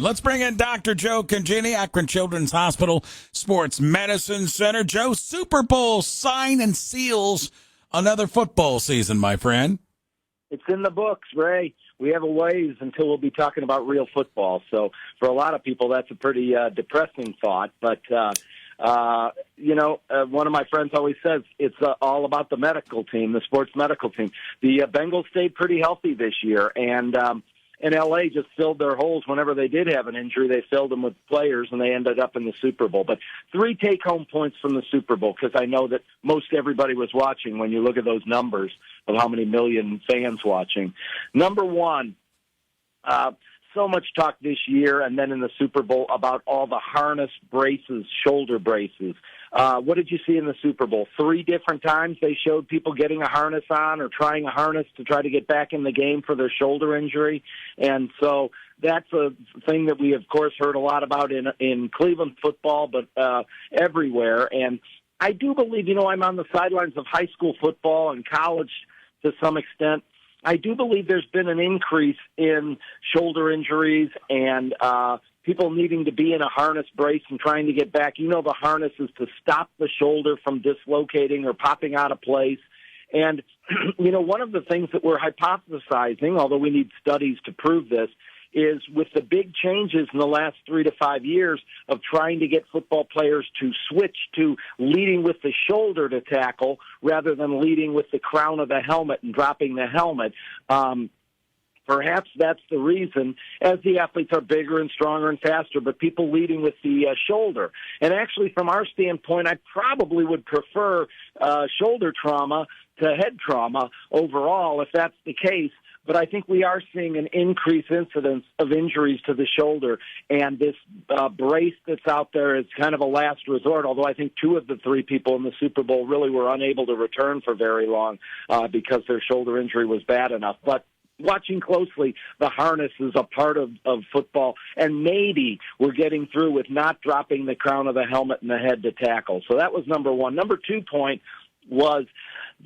afternoon. Let's bring in Dr. Joe Congini, Akron Children's Hospital Sports Medicine Center. Joe, Super Bowl sign and seals another football season, my friend. It's in the books, Ray. We have a ways until we'll be talking about real football. So for a lot of people, that's a pretty depressing thought. But, one of my friends always says it's all about the medical team, the sports medical team. The Bengals stayed pretty healthy this year, and L.A. just filled their holes whenever they did have an injury. They filled them with players, and they ended up in the Super Bowl. But 3 take-home points from the Super Bowl, because I know that most everybody was watching when you look at those numbers of how many million fans watching. Number one, so much talk this year and then in the Super Bowl about all the harness braces, shoulder braces. What did you see in the Super Bowl? 3 different times they showed people getting a harness on or trying a harness to try to get back in the game for their shoulder injury. And so that's a thing that we, of course, heard a lot about in Cleveland football, but everywhere. And I do believe, I'm on the sidelines of high school football and college to some extent. I do believe there's been an increase in shoulder injuries and people needing to be in a harness brace and trying to get back. The harness is to stop the shoulder from dislocating or popping out of place. And, one of the things that we're hypothesizing, although we need studies to prove this, is with the big changes in the last 3 to 5 years of trying to get football players to switch to leading with the shoulder to tackle rather than leading with the crown of the helmet and dropping the helmet. Perhaps that's the reason, as the athletes are bigger and stronger and faster, but people leading with the shoulder. And actually, from our standpoint, I probably would prefer shoulder trauma to head trauma overall, if that's the case. But I think we are seeing an increased incidence of injuries to the shoulder, and this brace that's out there is kind of a last resort, although I think 2 of the 3 people in the Super Bowl really were unable to return for very long because their shoulder injury was bad enough. But watching closely, the harness is a part of football, and maybe we're getting through with not dropping the crown of the helmet and the head to tackle. So that was number 1. Number 2 point was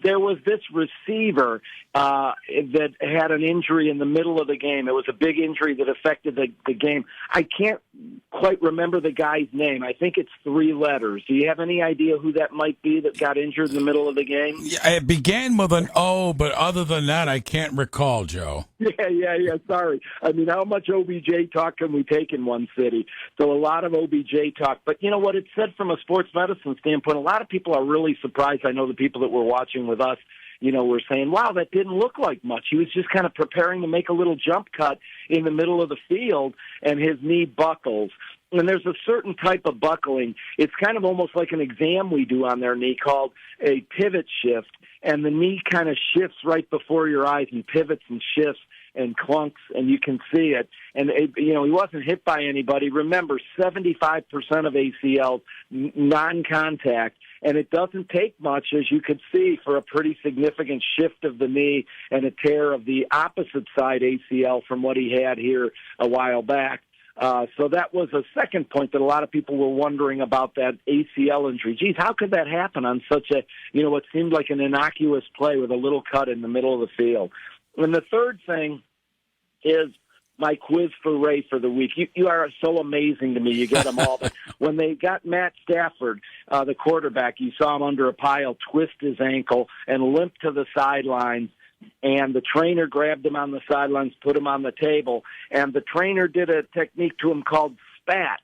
there was this receiver that had an injury in the middle of the game. It was a big injury that affected the game. I can't quite remember the guy's name. I think it's 3 letters. Do you have any idea who that might be that got injured in the middle of the game? Yeah, it began with an O, but other than that, I can't recall, Joe. Yeah. Sorry. I mean, how much OBJ talk can we take in one city? So a lot of OBJ talk. But you know what it said from a sports medicine standpoint, a lot of people are really surprised. I know the people that were watching with us, were saying, wow, that didn't look like much. He was just kind of preparing to make a little jump cut in the middle of the field, and his knee buckles. And there's a certain type of buckling. It's kind of almost like an exam we do on their knee called a pivot shift, and the knee kind of shifts right before your eyes and pivots and shifts and clunks, and you can see it. And, he wasn't hit by anybody. Remember, 75% of ACLs, non-contact, and it doesn't take much, as you could see, for a pretty significant shift of the knee and a tear of the opposite side ACL from what he had here a while back. So that was a second point that a lot of people were wondering about, that ACL injury. Geez, how could that happen on such a, what seemed like an innocuous play with a little cut in the middle of the field? And the third thing is my quiz for Ray for the week. You are so amazing to me. You get them all. But when they got Matt Stafford, the quarterback, you saw him under a pile, twist his ankle, and limp to the sidelines. And the trainer grabbed him on the sidelines, put him on the table, and the trainer did a technique to him called SPAT,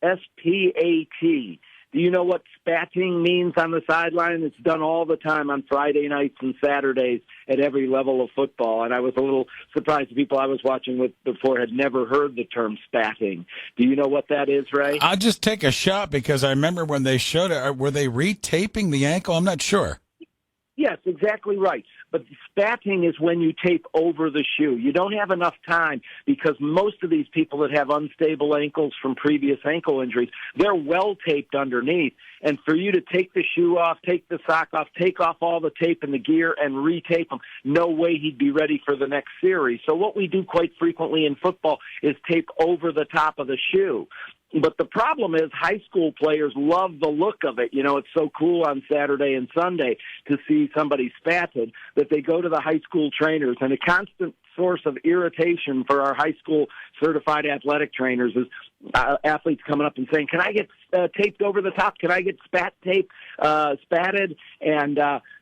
S-P-A-T. Do you know what spatting means on the sideline? It's done all the time on Friday nights and Saturdays at every level of football. And I was a little surprised the people I was watching with before had never heard the term spatting. Do you know what that is, Ray? I'll just take a shot because I remember when they showed it, were they retaping the ankle? I'm not sure. Yes, exactly right. But spatting is when you tape over the shoe. You don't have enough time because most of these people that have unstable ankles from previous ankle injuries, they're well taped underneath. And for you to take the shoe off, take the sock off, take off all the tape and the gear and retape them, no way he'd be ready for the next series. So what we do quite frequently in football is tape over the top of the shoe. But the problem is high school players love the look of it. It's so cool on Saturday and Sunday to see somebody spatted that they go to the high school trainers, and a constant source of irritation for our high school certified athletic trainers is athletes coming up and saying, "Can I get taped over the top? Can I get spatted?" And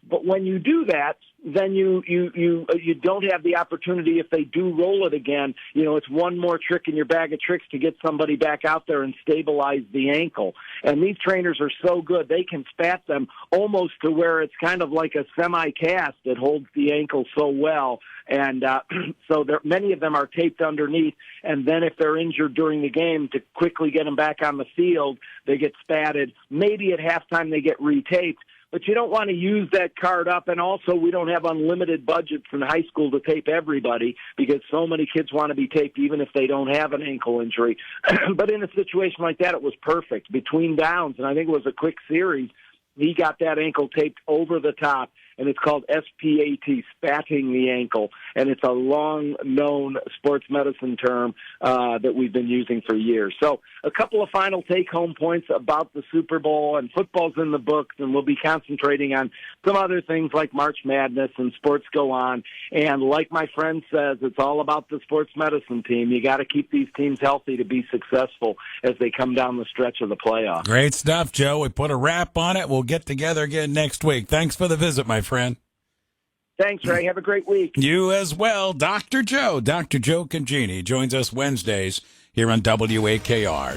but when you do that, then you don't have the opportunity if they do roll it again. It's one more trick in your bag of tricks to get somebody back out there and stabilize the ankle. And these trainers are so good, they can spat them almost to where it's kind of like a semi-cast that holds the ankle so well. And so many of them are taped underneath, and then if they're injured during the game, to quickly get them back on the field, they get spatted. Maybe at halftime they get retaped. But you don't want to use that card up, and also we don't have unlimited budgets in high school to tape everybody because so many kids want to be taped even if they don't have an ankle injury. But in a situation like that, it was perfect. Between downs, and I think it was a quick series, he got that ankle taped over the top, and it's called SPAT, spatting the ankle, and it's a long-known sports medicine term that we've been using for years. So a couple of final take-home points about the Super Bowl, and football's in the books, and we'll be concentrating on some other things like March Madness and sports go on. And like my friend says, it's all about the sports medicine team. You got to keep these teams healthy to be successful as they come down the stretch of the playoffs. Great stuff, Joe. We put a wrap on it. We'll get together again next week. Thanks for the visit, my friend. Thanks, Ray. Have a great week. You as well. Dr. Joe Congini joins us Wednesdays here on WAKR.